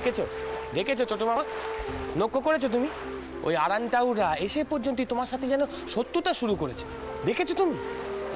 দেখেছো দেখেছো ছোট মামা, লক্ষ্য করেছো তুমি? ওই আরানটাউরা এসে পর্যন্ত তোমার সাথে যেন শত্রুতা শুরু করেছে, দেখেছো তুমি?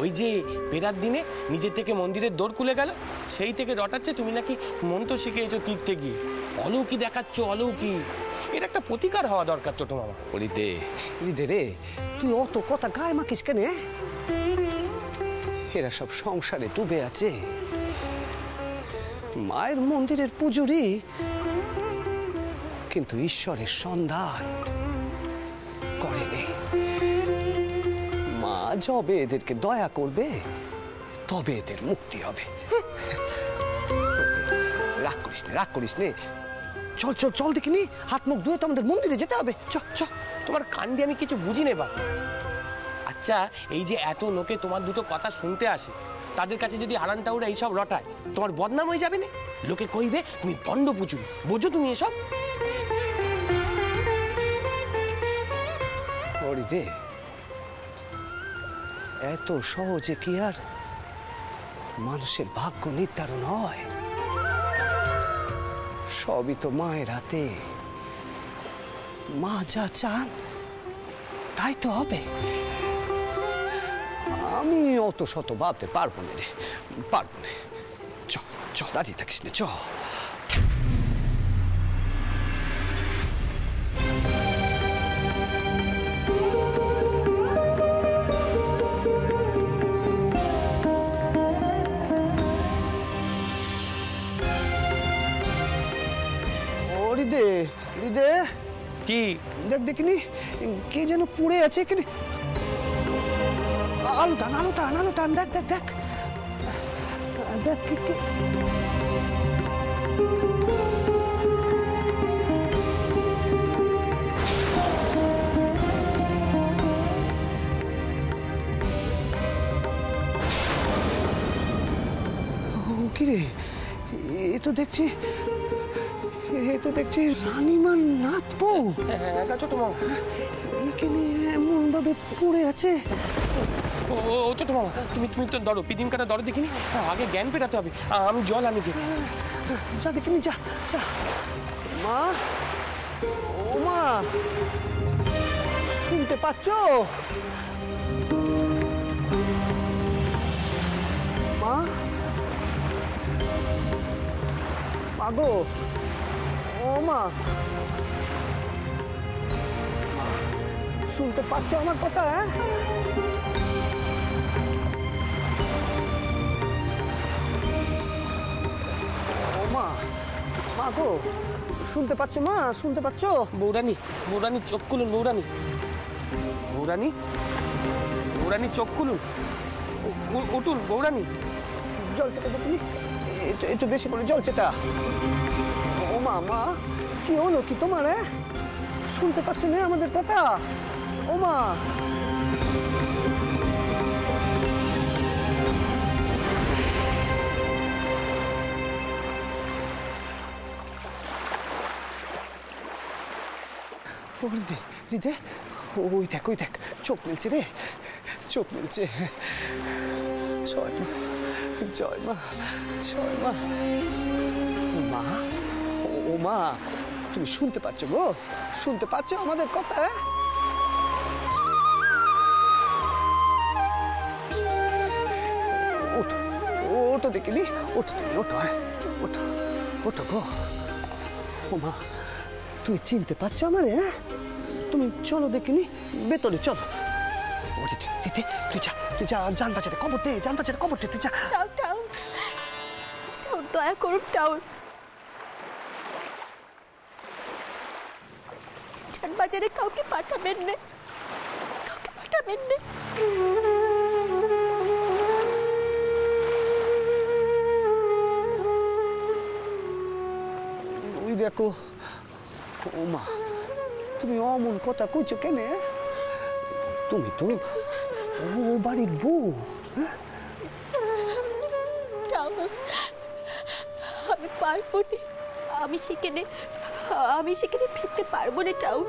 ওই যে ফেরার দিনে নিজের থেকে মন্দিরের দোর খুলে গেল, সেই থেকে রটাচ্ছে তুমি নাকি মন্ত্র শিখেছো তীর্থে গিয়ে, অলৌকি দেখাচ্ছ অলৌকি। এটা একটা প্রতিকার হওয়া দরকার ছোট মামা। হৃদে রে, তুই অত কথা গায়ে মাখিস কেন? এরা সব সংসারে ডুবে আছে, মায়ের মন্দিরের পুজোরি, কিন্তু ঈশ্বরের সন্ধান করেনি। মা যবে এদেরকে দয়া করবে তবে এদের মুক্তি হবে। রাগ করিস নে, চল চল চল দেখিনি, হাত মুখ ধুয়ে তো আমাদের মন্দিরে যেতে হবে। চ চ। তোমার কান দিয়ে আমি কিছু বুঝি নেই বাবা। আচ্ছা, এই যে এত লোকে তোমার দুটো কথা শুনতে আসে, তাদের কাছে যদি আরানটাউরা এইসব রটায়, তোমার বদনাম হয়ে যাবে না? লোকে কইবে তুমি বন্ড পুচুরি। বোঝো তুমি এসব? হরিদে, এত সহজে কি আর মানুষের ভাগ্য নির্ধারণ হয়? সবই তো মায়ের হাতে। মা যা চান তাই তো হবে। আমি অত শত ভাবতে পারবো না রে, পারবো না। চ চ, দাঁড়িয়ে থাকিস না, চ। হৃদে, কি দেখ দেখিনি, কে যেন পড়ে আছে এখানে। আলো টান, দেখ দেখ দেখ দেখ কে। কিরে, এ তো দেখছি রানীমার নাথ বউ। ছোট মামা এখানে এমন ভাবে পড়ে আছে। ও ছোট মামা, তুমি তো ধরো, পিদিম কাটা ধরো দেখিনি, আগে জ্ঞান পেটাতে হবে। আমি জল আনি গে। যা দেখিনি, যা যা। মা, ও মা, শুনতে পাচ্ছ? মা, মাগো, ও মা, শুনতে পাচ্ছ আমার কথা? ও মা, মাগো, শুনতে পাচ্ছ? মা, শুনতে পাচ্ছ? বৌরানী চোখ খুলুন। বৌরানী চোখ খুলুন, উঠুন বৌরানী। জলছেটা দেখুন, একটু বেশি করে জলছেটা। ও মা, মা, কি হলো কি তোমার? শুনতে পাচ্ছ না আমাদের কথা? ও মা, হৃদে, ওই দেখ, চোখ মেলছে রে, চোখ মেলছে। জয় মা, মা, ও মা, তুমি শুনতে পাচ্ছ গো? শুনতে পাচ্ছ আমাদের কথা? ওটো দেখিনি, ওটো তুমি, ওটো গো। ও মা, তুমি চিনতে পারছো আমারে? তুমি চলো দেখিনি, ভেতরে চলো। তুই যা, জান বাঁচাতে খবর দে, তুই যা। দয়া করুন টাউন, জান বাজারে কাউকে পাঠাবেন না। ওই দেখো, ও মা, তুমি অমন কথা কইছো কেন? তুমি তো ও বাড়ির বউ। আমি পারবো না, আমি সেখানে ফিরতে পারবো না টাউন।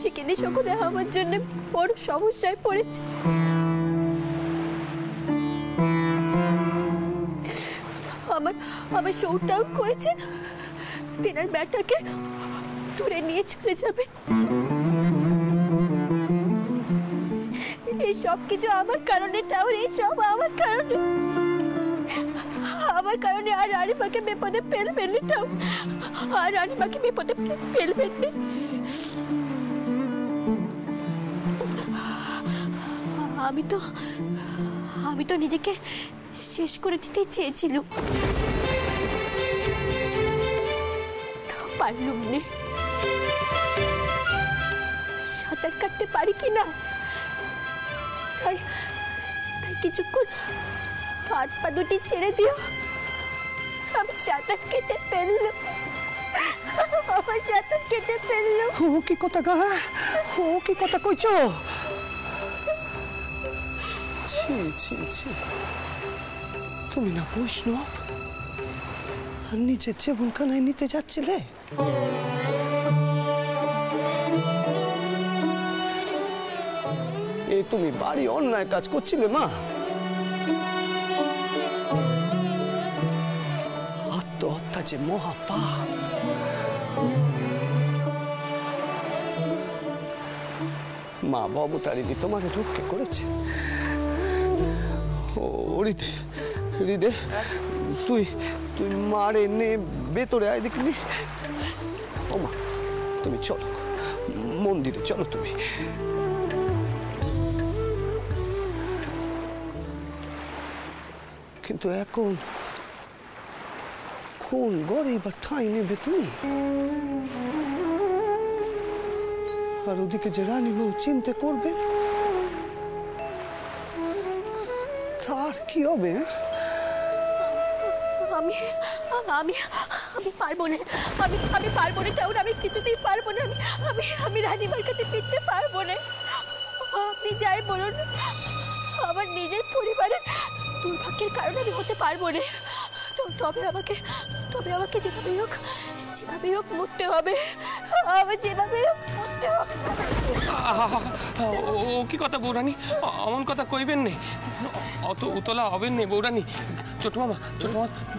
সেখানে সকলে আমার জন্য বড় সমস্যায় পড়েছে। আমার আমার শরীরটাও কয়েছে, তেনার ব্যাটাকে দূরে নিয়ে চলে যাবে। এই সব কিছু আমার কারণে, টাউর, এই সব আমার কারণে, আমার কারণে। আর রানীমাকে বিপদে ফেলবেন না টাউর, আর রানীমাকে বিপদে ফেলবেন না। আমি তো নিজেকে শেষ করে দিতে চেয়েছিলাম, তাও পারলুম না। সাঁতার কাটতে পারি কিনা, তাই কিছুক্ষণ হাত পা দুটি ছেড়ে দিও, আমি সাঁতার কেটে ফেললাম, আমার সাঁতার কেটে ফেললাম। ও কি কথা গা, ও কি কথা কইছ? ছি ছি ছি, তুমি না বৈষ্ণব, আর নিজের জীবনখানায় নিতে যাচ্ছিলে? এ তুমি বাড়ি অন্যায় কাজ করছিলে মা। আত্মহত্যা যে মহাপাপ। মা ভবতারিণী তোমাকে রক্ষে করেছে। ও হৃদে, হৃদে, তুই তুই মারে নে ভেতরে আয় দেখিনি। ও মা, তুমি চলো মন্দিরে, চলো তুমি। কিন্তু এখন কোন ঘরে বা ঠাঁই নেবে তুমি? আর ওদিকে যে রানীমাও চিন্তা করবে, তার কি হবে? আমি আমি আমি পারবো না, আমি পারবো না টাউন, আমি কিছুতেই পারবো না। আমি রানীমার কাছে ফিরতে পারবো না। আপনি যাই বলুন, আমার নিজের পরিবারের দুর্ভাগ্যের কারণে আমি হতে পারবো না। তবে আমাকে যেভাবে হোক মরতে হবে, আমার যেভাবে হোক মরতে হবে। ও কি কথা বৌরানী, অমন কথা কইবেন নে, অত উতলা হবেন নে বৌরানী। ছোট মামা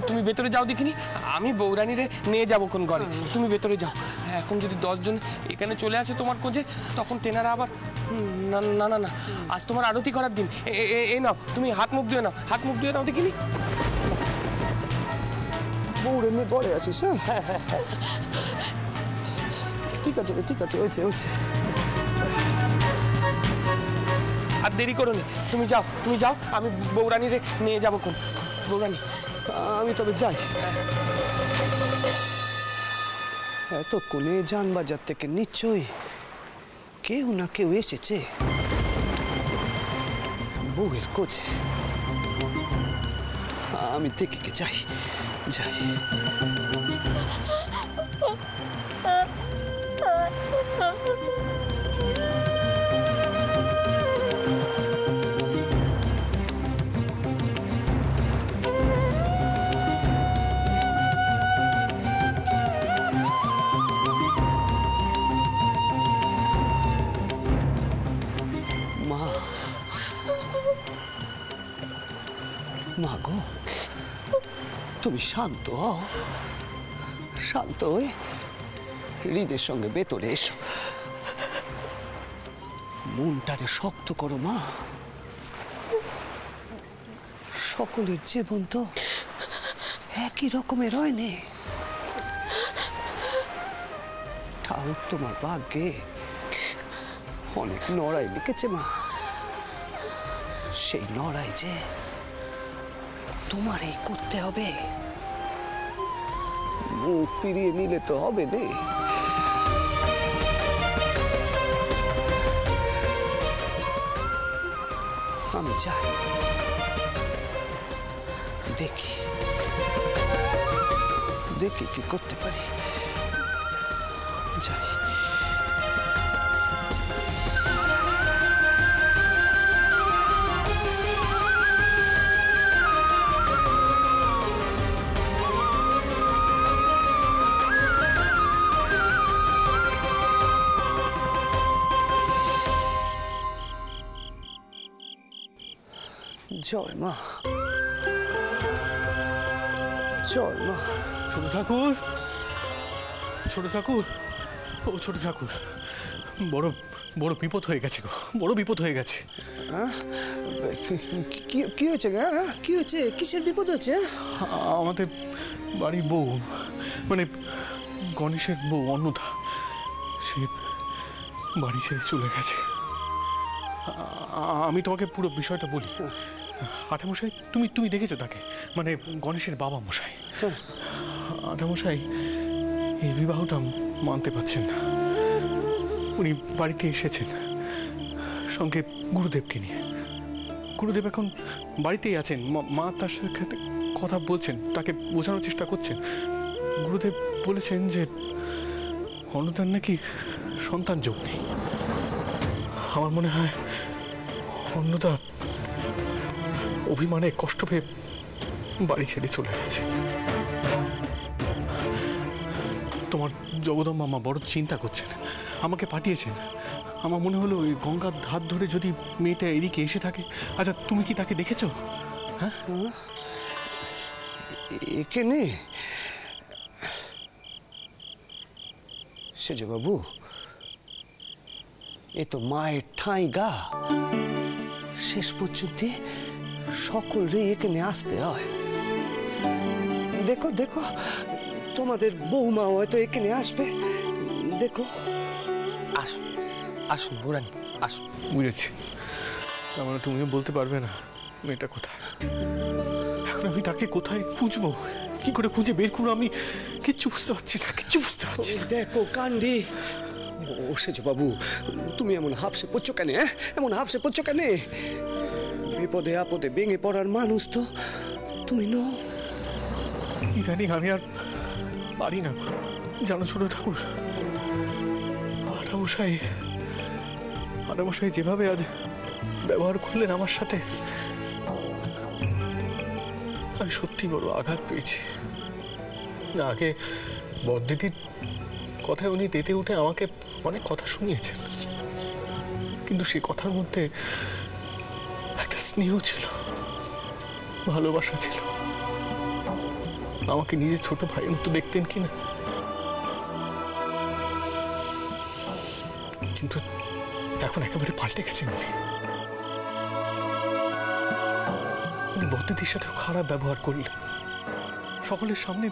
তুমি ভেতরে যাও দেখিনি, আমি বৌরানীরে নিয়ে যাবো কোন ঘরে, তুমি ভেতরে যাও। এখন যদি 10 জন এখানে চলে আসে তোমার খোঁজে, তখন তেনারা আবার না না না না, আজ তোমার আরতি করার দিন। এ নাও, তুমি হাত মুখ দিয়ে নাও, হাত মুখ দিয়ে নাও দেখিনি। বউরে নিয়ে ঘরে আসিস? হ্যাঁ, ঠিক আছে ঠিক আছে, হয়েছে। আর দেরি করো নি, তুমি যাও, আমি বৌরানীরে নিয়ে যাবো কোন। বৌরানী, আমি তবে যাই। এতক্ষণে যানবাজার থেকে নিশ্চয়ই কেউ না কেউ এসেছে বউয়ের কোচে। আমি থেকে যাই। মা গো, তুমি শান্ত হও, শান্ত হয়ে হৃদের সঙ্গে ভেতরে এসো। মনটারে শক্ত করো মা, সকলের জীবন তো একই রকমের হয় নে। ঠাকুর তোমার ভাগ্যে অনেক লড়াই লিখেছে মা, সেই লড়াই যে তোমারই করতে হবে। মুখ ফিরিয়ে নিলে তো হবে না। আমি যাই, দেখি কি করতে পারি। যাই। জয় মা, জয় মা। ছোট ঠাকুর, ছোট ঠাকুর, ও ছোট ঠাকুর, বড় বড় বিপদ হয়ে গেছে গো, বড় বিপদ হয়ে গেছে। হ্যাঁ? কি হয়েছে গা? কি হয়েছে? কিসের বিপদ হয়েছে? আমাদের বাড়ির বউ, মানে গণেশের বউ অন্নদা, সে বাড়ি ছেড়ে চলে গেছে। আমি তোমাকে পুরো বিষয়টা বলি। আঠামশাই, তুমি দেখেছো তাকে, মানে গণেশের বাবা মশাই। আঠামশাই এই বিবাহটা মানতে পারছেন না। উনি বাড়িতে এসেছেন সঙ্গে গুরুদেবকে নিয়ে। গুরুদেব এখন বাড়িতেই আছেন, মা তার সাথে কথা বলছেন, তাকে বোঝানোর চেষ্টা করছেন। গুরুদেব বলেছেন যে অন্নদার নাকি সন্তান যোগ নেই। আমার মনে হয় অন্নদা অভিমানে কষ্ট পেয়ে বাড়ি ছেড়ে চলে গেছে। তোমার জগদম্বা মা বড় চিন্তা করছেন, আমাকে পাঠিয়েছেন। আমার মনে হলো ওই গঙ্গার ধার ধরে যদি মেয়েটা এদিকে এসে থাকে। আচ্ছা, তুমি কি তাকে দেখেছো? হ্যাঁ, এখানে সেজ বাবু, এ তো মায়ের ঠাঁই গা। শেষ পর্যন্ত সকল রে এখানে আসতে হয়। দেখো দেখো, তোমাদের বৌমা হয়তো এখানে আসবে। দেখো, আসুন আসুন বুড়ানি, আসুন। বুঝেছি, তার মানে তুমিও বলতে পারবে না মেয়েটা কোথায়। এখন আমি তাকে কোথায় খুঁজবো, কি করে খুঁজে বের করবো? আমি কিচ্ছু বুঝতে পারছি না, কিচ্ছু বুঝতে পারছি না। দেখো কান্দি। ও সেজ বাবু, তুমি এমন হাফসে পড়ছো কেন? এমন হাফসে পড়ছো কেন? বিপদে আপদে ভেঙে পড়ার মানুষ তো তুমি নও। ইদানিং আমি আর পারি না জানো ছোট ঠাকুর। আরামশাই যেভাবে আজ ব্যবহার করলেন আমার সাথে, আমি সত্যি বড় আঘাত পেয়েছি। আগে বড়দিদির কথায় উনি তেতে উঠে আমাকে অনেক কথা শুনিয়েছেন, কিন্তু সে কথার মধ্যে একটা স্নেহ ছিল, ভালোবাসা ছিল। আমাকে নিজের ছোট ভাইয়ের মতো দেখতেন কিনা, কিন্তু এখন একেবারে পাল্টে গেছেন উনি। বৌদিদির সাথে খারাপ ব্যবহার করলেন, সকলের সামনে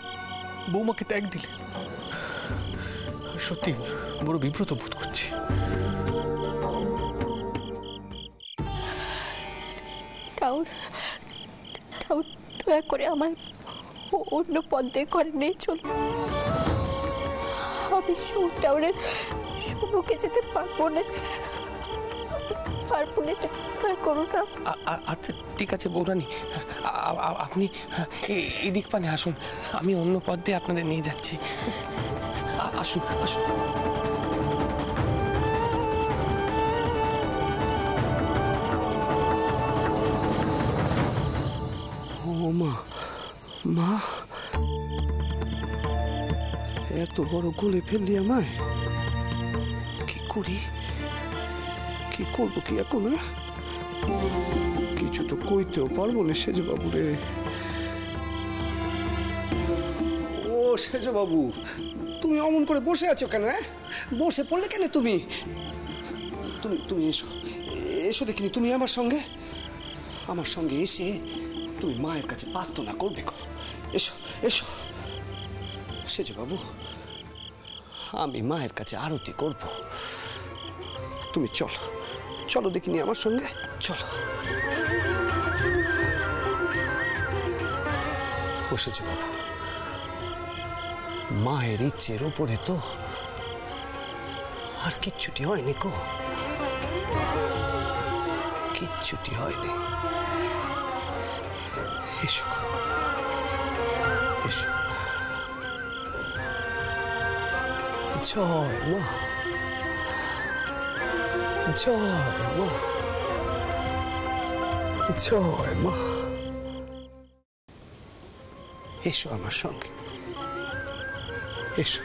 বৌমাকে ত্যাগ দিলেন। সত্যি বড় বিব্রত বোধ করছি। ঠাউর, দয়া করে আমায় অন্য পথে করে নিয়ে চলুন। আমি টাউনের সম্মুখে যেতে পারবো না, দয়া করুন। আচ্ছা ঠিক আছে বৌরানি, আপনি এদিক পানে আসুন, আমি অন্য পথ দিয়ে আপনাদের নিয়ে যাচ্ছি। আসুন আসুন। ও মা, মা এত বড় গোলে ফেললি আমায়। কি করি, কি করবো কি এখন? কিছু তো কইতেও পারবো না সেজ বাবু রে। ও সেজ বাবু, তুমি অমন করে বসে আছো কেন? বসে পড়লে কেন তুমি? তুমি এসো, এসো দেখিনি তুমি আমার সঙ্গে এসে তুমি মায়ের কাছে প্রার্থনা করবে। এসো এসো সেজ বাবু, আমি মায়ের কাছে আরতি করব। তুমি চলো, চলো দেখিনি আমার সঙ্গে, চলো। বসেছে বাবু, মায়ের ইচ্ছের উপরে তো আর কিচ্ছুটি হয়নি গো, কিচ্ছুটি হয়নি। এসো এসো। জয় মা, জয় মা, জয় মা। এসো আমার সঙ্গে, এসো।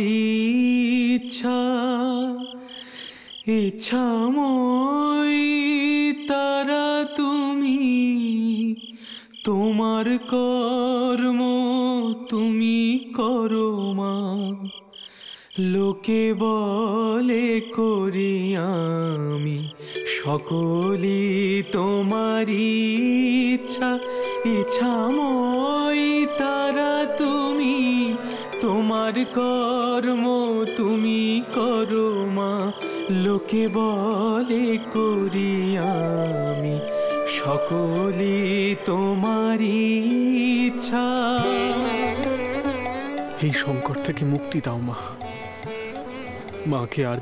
ইচ্ছা, ইচ্ছাময় তারা তুমি, তোমার কর্ম তুমি করো মা। লোকে বলে করি আমি, সকলই তোমার ইচ্ছা, ইচ্ছাময় তারা তুমি, তোমার কর্ম তুমি করো মা। লোকে বলে করি আমি, সকলই তোমার ইচ্ছা। এই সংকট থেকে মুক্তি দাও মা। মাকে আর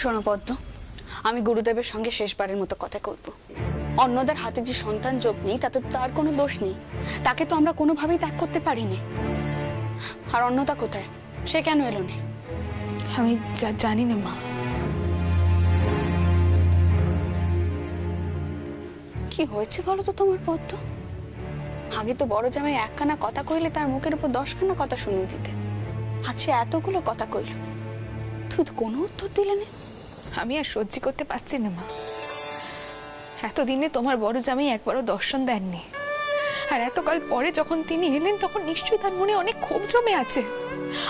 শোনো পদ্ম, আমি গুরুদেবের সঙ্গে শেষবারের মতো কথা কইব। অন্যদের হাতে যে সন্তান যোগ নেই তাতে তো তার কোনো দোষ নেই, তাকে তো আমরা কোনোভাবেই ত্যাগ করতে পারিনি। আর অন্যতা কোথায়, সে কেন এলো না? আমি জানি না মা। কি হয়েছে বলো তো তোমার পদ্ম? আগে তো বড় জামাই একখানা কথা কইলে তার মুখের উপর 10খানা কথা শুনিয়ে দিতে, আচ্ছা এতগুলো কথা কইল, তুমি তো কোনো উত্তর দিলে না। আমি আর সহ্য করতে পারছি না মা। এতদিনে তোমার বড় জামাই একবারও দর্শন দেননি, আর এতকাল পরে যখন তিনি এলেন তখন নিশ্চয়ই তার মনে অনেক ক্ষোভ জমে আছে।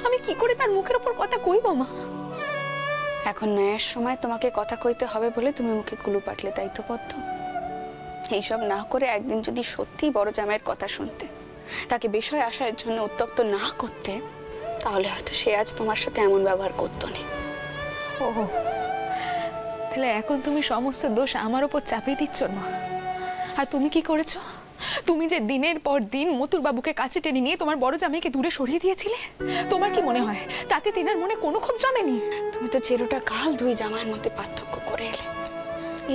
আমি কি করে তার মুখের উপর কথা কইব মা? এখন ন্যায়ের সময় তোমাকে কথা কইতে হবে বলে তুমি মুখে কুলু পাটলে, তাই তো পদ্ম? এইসব না করে একদিন যদি সত্যিই বড় জামাইয়ের কথা শুনতে, তাকে বিষয় আসার জন্য উত্তক্ত না করতে, তাহলে হয়তো সে আজ তোমার সাথে এমন ব্যবহার করতো না। ও তাহলে এখন তুমি সমস্ত দোষ আমার উপর চাপিয়ে দিচ্ছ না? আর তুমি কি করেছো? তুমি যে দিনের পর দিন মতুর বাবুকে কাছে টেনে নিয়ে তোমার বড় জামাইকে দূরে সরিয়ে দিয়েছিলে, তোমার কি মনে হয় তাতে তিনার মনে কোনো ক্ষোভ জমেনি? তুমি তো চেরোটা কাল দুই জামাইয়ের মধ্যে পার্থক্য করে এলে,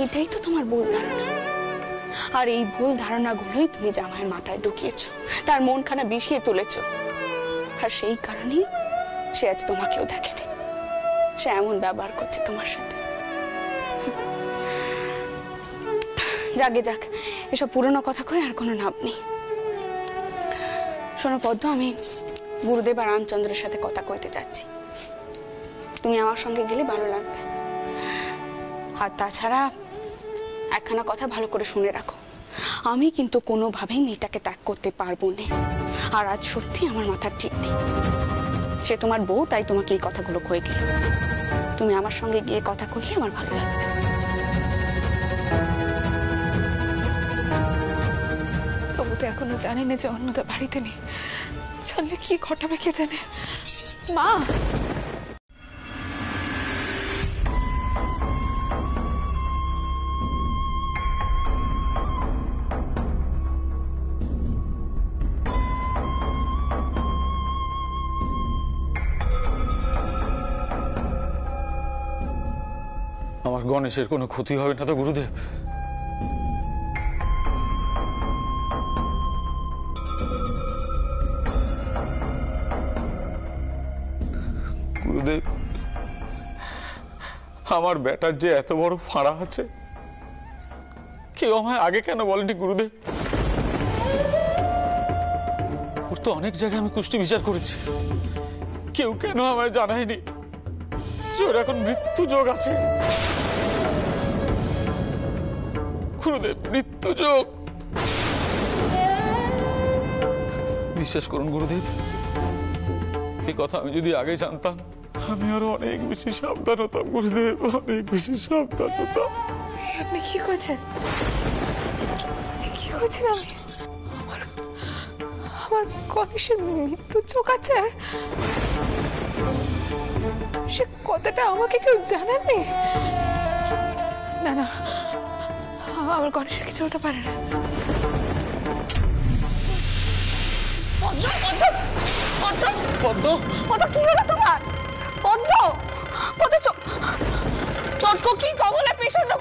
এটাই তো তোমার ভুল ধারণা। আর এই ভুল ধারণাগুলোই তুমি জামাইয়ের মাথায় ঢুকিয়েছো, তার মনখানা বিষিয়ে তুলেছো। আর সেই কারণেই সে আজ তোমাকেও দেখেনি, সে এমন ব্যবহার করছে তোমার সাথে। যাকে যাক, এসব পুরনো কথা কয়ে আর কোনো লাভ নেই। শোনো পদ্ম, আমি গুরুদেব আর রামচন্দ্রের সাথে কথা কইতে যাচ্ছি, তুমি আমার সঙ্গে গেলে ভালো লাগবে। আর তাছাড়া একখানা কথা ভালো করে শুনে রাখো, আমি কিন্তু কোনোভাবেই মেয়েটাকে ত্যাগ করতে পারবো না। আর আজ সত্যি আমার মাথার ঠিক নেই। সে তোমার বউ, তাই তোমাকে এই কথাগুলো কয়ে গেল। তুমি আমার সঙ্গে গিয়ে কথা কইলে আমার ভালো লাগবে। তবু তো এখনো জানি না যে অন্যতা বাড়িতে নেই। জানলে কি ঘটাবে কে জানে। মা, আমার গণেশের কোনো ক্ষতি হবে না তো গুরুদেব? গুরুদেব, আমার বেটার যে এত বড় ফাঁড়া আছে, কেউ আমায় আগে কেন বলেনি গুরুদেব? ওর তো অনেক জায়গায় আমি কুষ্টি বিচার করেছি, কেউ কেন আমায় জানায়নি যে ওর এখন মৃত্যু যোগ আছে? গুরুদেব, মৃত্যু যোগ। বিশ্বাস করুন গুরুদেব, এই কথা আমি যদি আগে জানতাম আমি আরো অনেক বেশি সাবধান হতাম গুরুদেব, অনেক বেশি সাবধান হতাম। আপনি কি করছেন? কি করছেন? আমি আমার গণেশের মৃত্যু চোকাচ্ছে, আর সে কথাটা আমাকে কেউ জানাননি। না না, আমার গণেশের কিছু হতে পারে না। পদ্ম, কি হলো তোমার? পদ্ম, চটকো কি কমলে পেছন্দ